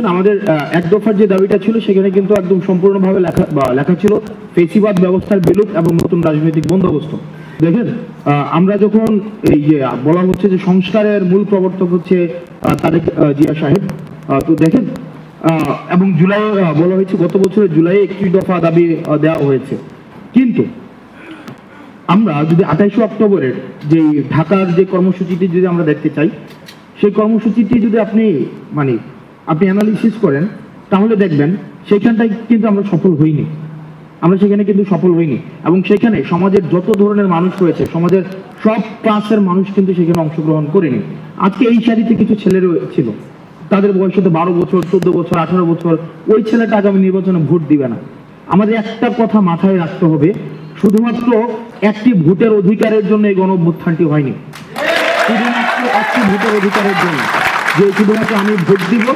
দেখেন আমাদের এক দফার যে দাবিটা ছিল সেখানে কিন্তু একদম সম্পূর্ণভাবে লেখা ছিল ফেসিবাদ ব্যবস্থার বিলুপ এবং নতুন রাজনৈতিক বন্দোবস্ত। দেখেন আমরা যখন এই যে বলা হচ্ছে যে সংস্কারের মূল প্রবর্তক হচ্ছে তারেক জিয়া সাহেব, তো দেখেন এবং জুলাই বলা হয়েছে গত বছরের জুলাই 21 দফা দাবি দেওয়া হয়েছে। কিন্তু আমরা যদি 28 অক্টোবরের যে ঢাকার যে কর্মসূচিটি যদি আমরা দেখতে চাই, সেই কর্মসূচিটি যদি আপনি অ্যানালিসিস করেন তাহলে দেখবেন সেখানটায় কিন্তু আমরা সফল হইনি, এবং সেখানে সমাজের যত ধরনের মানুষ রয়েছে, সমাজের সব ক্লাসের মানুষ কিন্তু সেখানে অংশগ্রহণ করেনি। আজকে এই সারিতে কিছু ছেলে ছিল, তাদের বয়স হতে 12 বছর, 14 বছর, 18 বছর, ওই ছেলেটা আগামী নির্বাচনে ভোট দিবে না। আমাদের একটা কথা মাথায় রাখতে হবে, শুধুমাত্র একটি ভোটের অধিকারের জন্য এই গণঅভ্যুত্থানটি হয়নি, শুধুমাত্র একটি ভোটের অধিকারের জন্য যে শুধুমাত্র আমি ভোট দিব।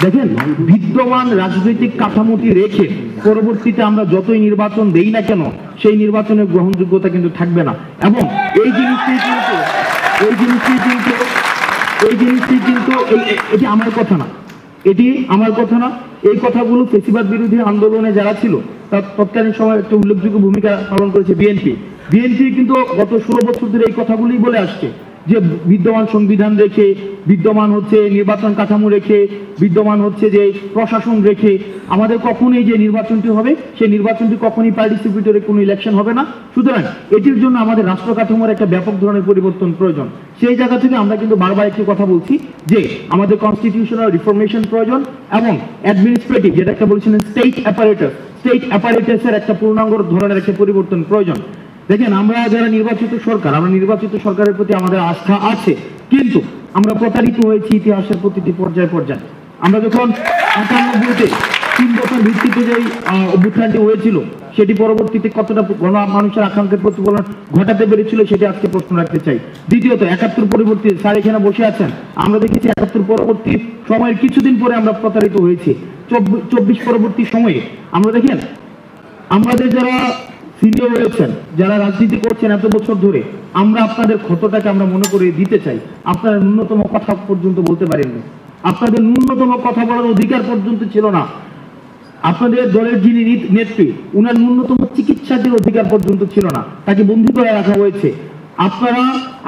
দেখেন বিদ্যমান রাজনৈতিক কাঠামোটি রেখে পরবর্তীতে আমরা যতই নির্বাচন দেই না কেন সেই নির্বাচনের গ্রহণযোগ্যতা কিন্তু থাকবে না। এবং এই জিনিসটি কিন্তু এটি আমার কথা না, এই কথাগুলো ফেসিবাদ বিরোধী আন্দোলনে যারা ছিল তার তৎকালীন সময় একটা উল্লেখযোগ্য ভূমিকা পালন করেছে বিএনপি কিন্তু গত 16 বছর ধরে এই কথাগুলি বলে আসছে যে বিদ্যমান সংবিধান রেখে, বিদ্যমান হচ্ছে নির্বাচন কাঠামো রেখে, বিদ্যমান হচ্ছে যে প্রশাসন রেখে আমাদের কখনোই যে নির্বাচনটি হবে সেই নির্বাচনটি কখনোই পার্টিসিপেটরি কোনো ইলেকশন হবে না। সুতরাং এটির জন্য আমাদের রাষ্ট্র কাঠামোর একটা ব্যাপক ধরনের পরিবর্তন প্রয়োজন। সেই জায়গা থেকে আমরা কিন্তু বারবার একটি কথা বলছি যে আমাদের কনস্টিটিউশনাল রিফরমেশন প্রয়োজন এবং অ্যাডমিনিস্ট্রেটিভ, যেটা একটা বলছিলেন স্টেট অ্যাপারেটাসের একটা পূর্ণাঙ্গ ধরনের একটা পরিবর্তন প্রয়োজন। দেখেন আমরা যারা নির্বাচিত সরকারের প্রতি আমাদের আস্থা আছে, কিন্তু আমরা প্রতারিত হয়েছি ইতিহাসের প্রতিটি পর্যায়ে। আমরা যখন 98-তে 3 বছর ভিত্তিতে যে অভ্যুত্থানটি হয়েছিল সেটি পরবর্তীতে কতটা মানুষের আকাঙ্ক্ষার প্রতিফলন ঘটাতে পেরেছিল সেটি আজকে প্রশ্ন রাখতে চাই। দ্বিতীয়ত 71 পরবর্তী স্যার এখানে বসে আছেন, আমরা দেখেছি 71 পরবর্তী সময়ের কিছুদিন পরে আমরা প্রতারিত হয়েছি। 24 পরবর্তী সময়ে আমরা দেখেন আমাদের যারা সিনিয়র রয়েছেন, যারা রাজনীতি করছেন এত বছর ধরে, আমরা আপনাদের ক্ষতটাকে আমরা মনে করে দিতে চাই। আপনারা ন্যূনতম কথা পর্যন্ত বলতে পারেননি, আপনাদের ন্যূনতম কথা বলার অধিকার পর্যন্ত ছিল না। আপনাদের দলের যিনি নেত্রী, উনার ন্যূনতম চিকিৎসার অধিকার পর্যন্ত ছিল না, তাকে বন্দী করে রাখা হয়েছে।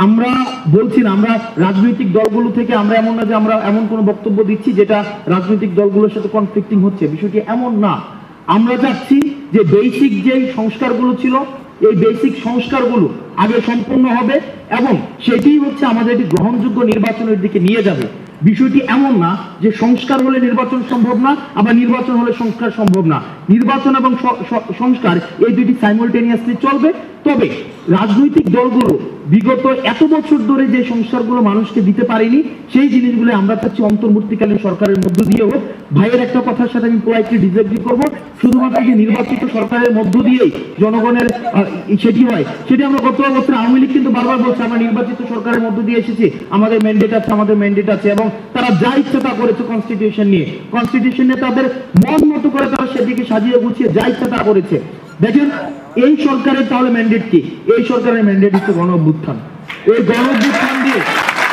আমরা বলছি না আমরা রাজনৈতিক দলগুলো থেকে আমরা এমন না যে আমরা এমন কোনো বক্তব্য দিচ্ছি যেটা রাজনৈতিক দলগুলোর সাথে কনফ্লিক্টিং হচ্ছে, বিষয়টি এমন না। আমরা চাচ্ছি যে বেসিক যে সংস্কারগুলো ছিল এই বেসিক সংস্কারগুলো আগে সম্পূর্ণ হবে এবং সেটি হচ্ছে আমাদের একটি গ্রহণযোগ্য নির্বাচনের দিকে নিয়ে যাবে। বিষয়টি এমন না যে সংস্কার হলে নির্বাচন সম্ভব না, আবার নির্বাচন হলে সংস্কার সম্ভব না। নির্বাচন এবং সংস্কার এই দুটি সাইমultaneously চলবে। তবে রাজনৈতিক দলগুলো বিগত এত বছর ধরে যে সংস্কারগুলো মানুষকে দিতে পারেনি সেই জিনিসগুলো আমরা চাচ্ছি অন্তর্বর্তীকালীন সরকারের মধ্য দিয়ে হোক। ভাইয়ের একটা কথার সাথে আমি পোলাইটলি ডিসএগ্রি করব, শুধুমাত্র যে নির্বাচিত সরকারের মধ্য দিয়েই জনগণের সেটি হয়, সেটি আমরা গত বছর আওয়ামী লীগ কিন্তু বারবার বলছে আমরা নির্বাচিত সরকারের মধ্য দিয়ে এসেছি, আমাদের ম্যান্ডেট আছে এবং তারা যা ইচ্ছা তা করেছে কনস্টিটিউশন নিয়ে তাদের মন মতো করে তারা সেদিকে সাজিয়ে গুছিয়ে যা ইচ্ছা তা করেছে। দেখেন এই সরকারের তাহলে ম্যান্ডেট কি? এই সরকারের ম্যান্ডেট হচ্ছে গণঅভ্যুত্থান। এই গণঅভ্যুত্থান দিয়ে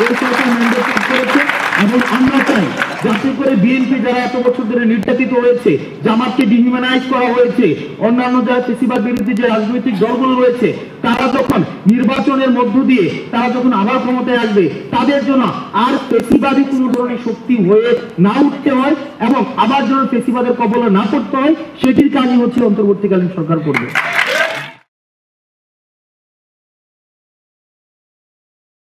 এই সরকার ম্যান্ডেট করেছে এবং আমরা চাই যাতে করে বিএনপি যারা এত বছর ধরে নির্যাতিত হয়েছে, জামাতকে ডিহিউম্যানাইজ করা হয়েছে, অন্যান্য যারা ফেসিবাদ বিরোধী যে রাজনৈতিক দলগুলো রয়েছে তারা যখন নির্বাচনের মধ্য দিয়ে তারা যখন আবার ক্ষমতায় আসবে তাদের জন্য আর ফেসিবাদী কোনো ধরনের শক্তি হয়ে না উঠতে হয় এবং আবার যেন ফেসিবাদের কবলে না পড়তে হয় সেটির কাজই হচ্ছে অন্তর্বর্তীকালীন সরকার করবে।